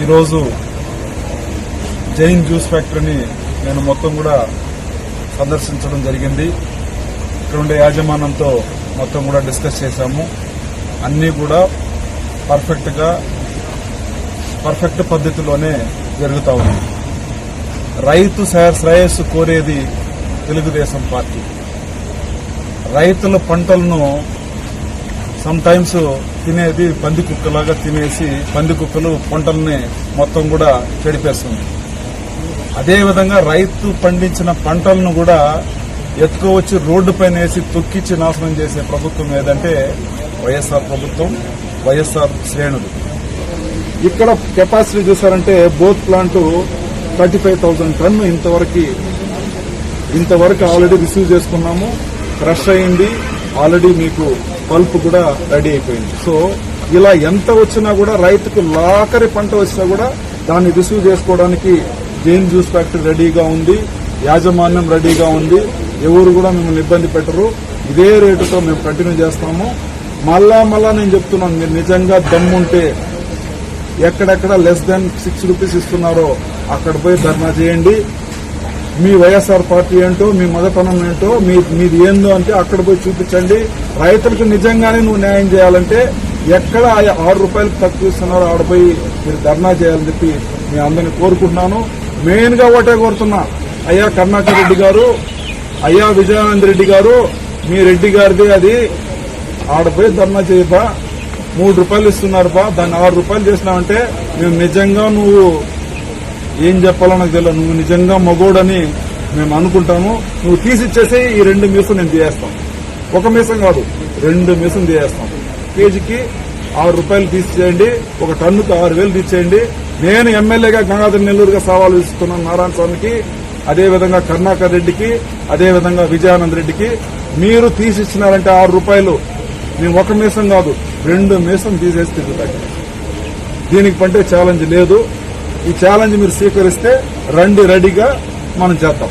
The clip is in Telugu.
ఈరోజు జైన్ జ్యూస్ ఫ్యాక్టరీని నేను మొత్తం కూడా సందర్శించడం జరిగింది. ఇక్కడ ఉండే యాజమాన్యంతో మొత్తం కూడా డిస్కస్ చేశాము. అన్నీ కూడా పర్ఫెక్ట్ పద్ధతిలోనే జరుగుతూ ఉంది. రైతు శ్రేయస్సు కోరేది తెలుగుదేశం పార్టీ. రైతుల పంటలను సమ్టైమ్స్ తినేది పంది కుక్కలాగా తినేసి పంది కుక్కలు పంటల్ని మొత్తం కూడా చెడిపేస్తుంది. అదేవిధంగా రైతు పండించిన పంటలను కూడా ఎత్తుకోవచ్చి రోడ్డు పైన వేసి తొక్కిచ్చి నాశనం చేసే ప్రభుత్వం ఏదంటే వైఎస్ఆర్ ప్రభుత్వం, వైఎస్ఆర్ శ్రేణులు. ఇక్కడ కెపాసిటీ చూసారంటే బోత్ ప్లాంట్ 35,000 టన్ను ఇంతవరకు ఆల్రెడీ రిసీవ్ చేసుకున్నాము. క్రష్ అయింది ఆల్రెడీ, మీకు పల్ప్ కూడా రెడీ అయిపోయింది. సో ఇలా ఎంత వచ్చినా కూడా రైతుకు లాకరి పంట వచ్చినా కూడా దాన్ని రిసీవ్ చేసుకోవడానికి జైన్ జ్యూస్ ఫ్యాక్టరీ రెడీగా ఉంది, యాజమాన్యం రెడీగా ఉంది. ఎవరు కూడా మిమ్మల్ని ఇబ్బంది పెట్టరు. ఇదే రేటుతో మేము కంటిన్యూ చేస్తాము. మళ్ళా నేను చెప్తున్నాను, మీరు నిజంగా దమ్ముంటే ఎక్కడెక్కడ లెస్ దాన్ 6 రూపీస్ ఇస్తున్నారో అక్కడ పోయి ధర్నా చేయండి. మీ వైఎస్ఆర్ పార్టీ ఏంటో, మీ మగతనం ఏంటో, మీది ఏందో అంటే అక్కడ పోయి చూపించండి. రైతులకు నిజంగానే నువ్వు న్యాయం చేయాలంటే ఎక్కడ 6 రూపాయలకు తక్కువ ఇస్తున్నారో ఆడపోయి మీరు ధర్నా చేయాలని చెప్పి మీ అందరినీ కోరుకుంటున్నాను. మెయిన్ గా ఒకటే కోరుతున్నా, అయ్యా కరుణాకర్ రెడ్డి గారు, అయ్యా విజయానంద రెడ్డి గారు, మీ రెడ్డి గారిది అది ఆడపోయి ధర్నా చేయబా. 3 రూపాయలు ఇస్తున్నారు బా, దాన్ని 6 రూపాయలు చేసినావంటే మేము నిజంగా నువ్వు ఏం చెప్పాలో నాకు తెలియదు, నువ్వు నిజంగా మగోడని మేము అనుకుంటాము. నువ్వు తీసిచ్చేసి ఈ 2 మీసం నేను తీయేస్తాం. 1 మీసం కాదు, 2 మీసం తీయేస్తాం. కేజీకి 6 రూపాయలు తీసేయండి, 1 టన్నుకు 6,000 తీసేయండి. నేను ఎమ్మెల్యేగా గంగాధర్ నెల్లూరుగా సవాలు ఇస్తున్నాను నారాయణ స్వామికి, అదేవిధంగా కరుణాకర్ రెడ్డికి, అదేవిధంగా విజయానంద్ రెడ్డికి. మీరు తీసిచ్చినారంటే 6 రూపాయలు నేను 1 మీసం కాదు 2 మీసం తీసేసి తిరుగుతాయి. దీనికి పంటే ఛాలెంజ్ లేదు. ఈ ఛాలెంజ్ మీరు స్వీకరిస్తే రండి, రెడీగా మనం చేద్దాం.